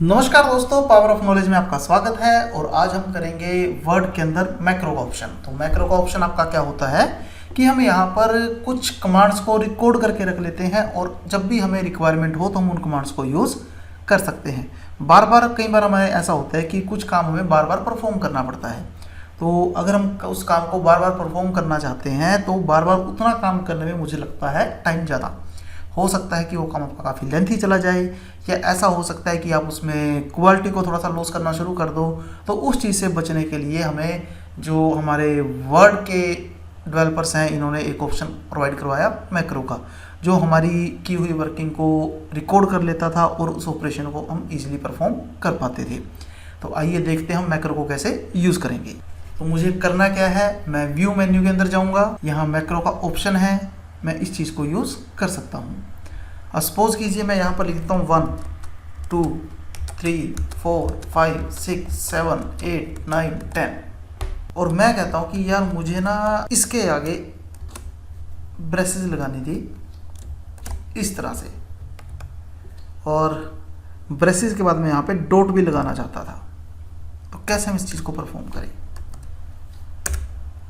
नमस्कार दोस्तों, power of knowledge में आपका स्वागत है। और आज हम करेंगे वर्ड के अंदर मैक्रो का ऑप्शन। तो मैक्रो का ऑप्शन आपका क्या होता है कि हम यहाँ पर कुछ कमांड्स को रिकॉर्ड करके रख लेते हैं और जब भी हमें रिक्वायरमेंट हो तो हम उन कमांड्स को यूज़ कर सकते हैं। बार बार कई बार हमें ऐसा होता है कि कुछ काम हमें बार बार परफॉर्म करना पड़ता है। तो अगर हम उस काम को बार बार परफॉर्म करना चाहते हैं तो बार बार उतना काम करने में मुझे लगता है टाइम ज़्यादा हो सकता है कि वो काम आपका काफ़ी लेंथी चला जाए, या ऐसा हो सकता है कि आप उसमें क्वालिटी को थोड़ा सा लॉस करना शुरू कर दो। तो उस चीज़ से बचने के लिए हमें जो हमारे वर्ड के डेवलपर्स हैं इन्होंने एक ऑप्शन प्रोवाइड करवाया मैक्रो का, जो हमारी की हुई वर्किंग को रिकॉर्ड कर लेता था और उस ऑपरेशन को हम इजीली परफॉर्म कर पाते थे। तो आइए देखते हैं हम मैक्रो को कैसे यूज़ करेंगे। तो मुझे करना क्या है, मैं व्यू मेन्यू के अंदर जाऊँगा, यहाँ मैक्रो का ऑप्शन है, मैं इस चीज़ को यूज़ कर सकता हूँ। सपोज कीजिए मैं यहाँ पर लिखता हूँ 1 2 3 4 5 6 7 8 9 10 और मैं कहता हूँ कि यार मुझे ना इसके आगे ब्रेसेस लगानी थी इस तरह से, और ब्रेसेस के बाद मैं यहाँ पे डॉट भी लगाना चाहता था। तो कैसे हम इस चीज़ को परफॉर्म करें?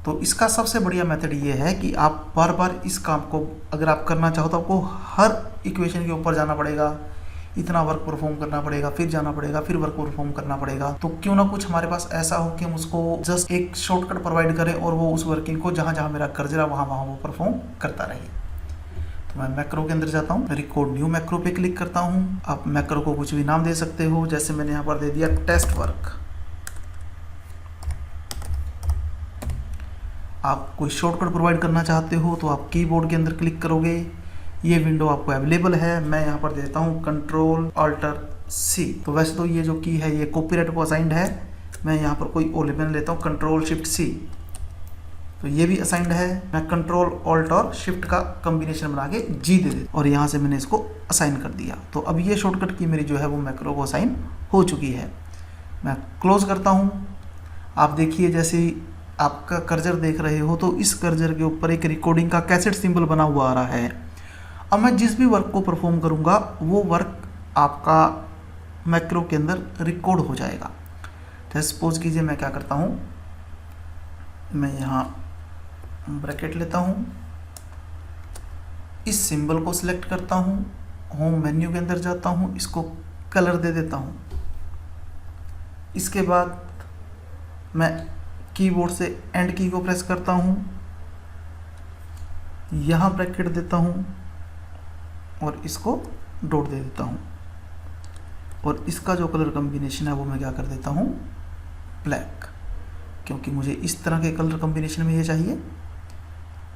तो इसका सबसे बढ़िया मेथड ये है कि आप बार बार इस काम को अगर आप करना चाहो तो आपको हर इक्वेशन के ऊपर जाना पड़ेगा, इतना वर्क परफॉर्म करना पड़ेगा, फिर जाना पड़ेगा, फिर वर्क परफॉर्म करना पड़ेगा। तो क्यों ना कुछ हमारे पास ऐसा हो कि हम उसको जस्ट एक शॉर्टकट प्रोवाइड करें और वो उस वर्किंग को जहाँ जहाँ मेरा कर्जर है वहाँ वहाँ वो परफॉर्म करता रहे। तो मैं मैक्रो के अंदर जाता हूँ, रिकॉर्ड न्यू मैक्रो पे क्लिक करता हूँ। आप मैक्रो को कुछ भी नाम दे सकते हो, जैसे मैंने यहाँ पर दे दिया टेस्ट वर्क। आप कोई शॉर्टकट प्रोवाइड करना चाहते हो तो आप कीबोर्ड के अंदर क्लिक करोगे, ये विंडो आपको अवेलेबल है। मैं यहाँ पर देता हूँ Ctrl+Alt+C। तो वैसे तो ये जो की है ये कॉपीराइट को असाइंड है, मैं यहाँ पर कोई O11 लेता हूँ Ctrl+Shift+C, तो ये भी असाइंड है। मैं Ctrl+Alt और Shift का कॉम्बिनेशन बना के G दे देता और यहाँ से मैंने इसको असाइन कर दिया। तो अब ये शॉर्टकट की मेरी जो है वो मैक्रो को असाइन हो चुकी है। मैं क्लोज करता हूँ। आप देखिए जैसे आपका कर्जर देख रहे हो तो इस कर्जर के ऊपर एक रिकॉर्डिंग का कैसेट सिंबल बना हुआ आ रहा है। अब मैं जिस भी वर्क को परफॉर्म करूंगा वो वर्क आपका मैक्रो के अंदर रिकॉर्ड हो जाएगा। तो सपोज कीजिए मैं क्या करता हूँ, मैं यहाँ ब्रैकेट लेता हूँ, इस सिंबल को सिलेक्ट करता हूँ, होम मेन्यू के अंदर जाता हूँ, इसको कलर दे देता हूँ। इसके बाद मैं कीबोर्ड से एंड की को प्रेस करता हूँ, यहाँ ब्रैकेट देता हूँ और इसको डॉट दे देता हूँ, और इसका जो कलर कॉम्बिनेशन है वो मैं क्या कर देता हूँ, ब्लैक, क्योंकि मुझे इस तरह के कलर कॉम्बिनेशन में ये चाहिए।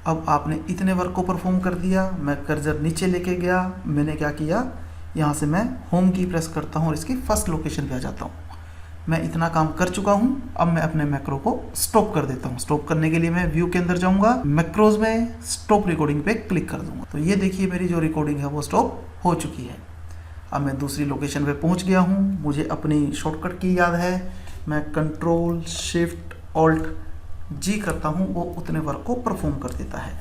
अब आपने इतने वर्क को परफॉर्म कर दिया, मैं कर्सर नीचे लेके गया, मैंने क्या किया, यहाँ से मैं होम की प्रेस करता हूँ और इसकी फर्स्ट लोकेशन पे आ जाता हूँ। मैं इतना काम कर चुका हूँ। अब मैं अपने मैक्रो को स्टॉप कर देता हूँ। स्टॉप करने के लिए मैं व्यू के अंदर जाऊँगा, मैक्रोज में स्टॉप रिकॉर्डिंग पे क्लिक कर दूंगा। तो ये देखिए मेरी जो रिकॉर्डिंग है वो स्टॉप हो चुकी है। अब मैं दूसरी लोकेशन पे पहुँच गया हूँ, मुझे अपनी शॉर्टकट की याद है, मैं Ctrl+Shift+Alt+G करता हूँ, वो उतने वर्क को परफॉर्म कर देता है।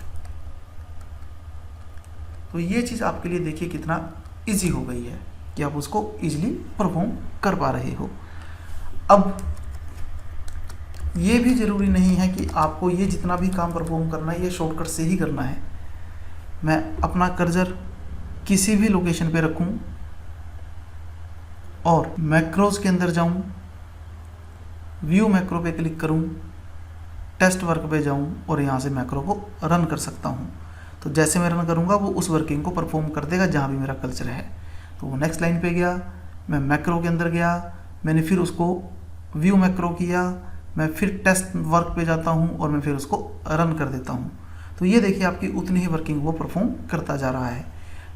तो ये चीज़ आपके लिए देखिए कितना ईजी हो गई है कि आप उसको ईजिली परफॉर्म कर पा रहे हो। अब ये भी ज़रूरी नहीं है कि आपको ये जितना भी काम परफॉर्म करना है ये शॉर्टकट से ही करना है। मैं अपना कर्सर किसी भी लोकेशन पे रखूं और मैक्रोज के अंदर जाऊं, व्यू मैक्रो पे क्लिक करूं, टेस्ट वर्क पे जाऊं और यहाँ से मैक्रो को रन कर सकता हूं। तो जैसे मैं रन करूँगा वो उस वर्किंग को परफॉर्म कर देगा जहाँ भी मेरा कर्सर है। तो वो नेक्स्ट लाइन पे गया, मैं मैक्रो के अंदर गया, मैंने फिर उसको व्यू मैक्रो किया, मैं फिर टेस्ट वर्क पे जाता हूँ और मैं फिर उसको रन कर देता हूँ। तो ये देखिए आपकी उतनी ही वर्किंग वो परफॉर्म करता जा रहा है।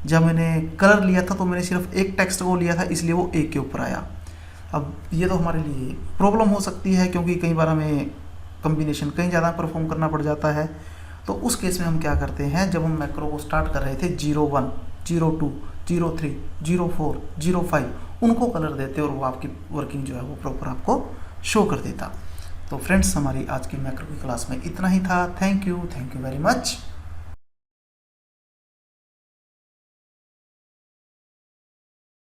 जब मैंने कलर लिया था तो मैंने सिर्फ एक टेक्स्ट को लिया था, इसलिए वो एक के ऊपर आया। अब ये तो हमारे लिए प्रॉब्लम हो सकती है क्योंकि कई बार हमें कम्बिनेशन कहीं ज़्यादा परफॉर्म करना पड़ जाता है। तो उस केस में हम क्या करते हैं, जब हम मैक्रो को स्टार्ट कर रहे थे 01, 02, 03, 04, 05 उनको कलर देते और वो आपकी वर्किंग जो है वो प्रॉपर आपको शो कर देता। तो फ्रेंड्स हमारी आज की मैक्रो की क्लास में इतना ही था। Thank you very much.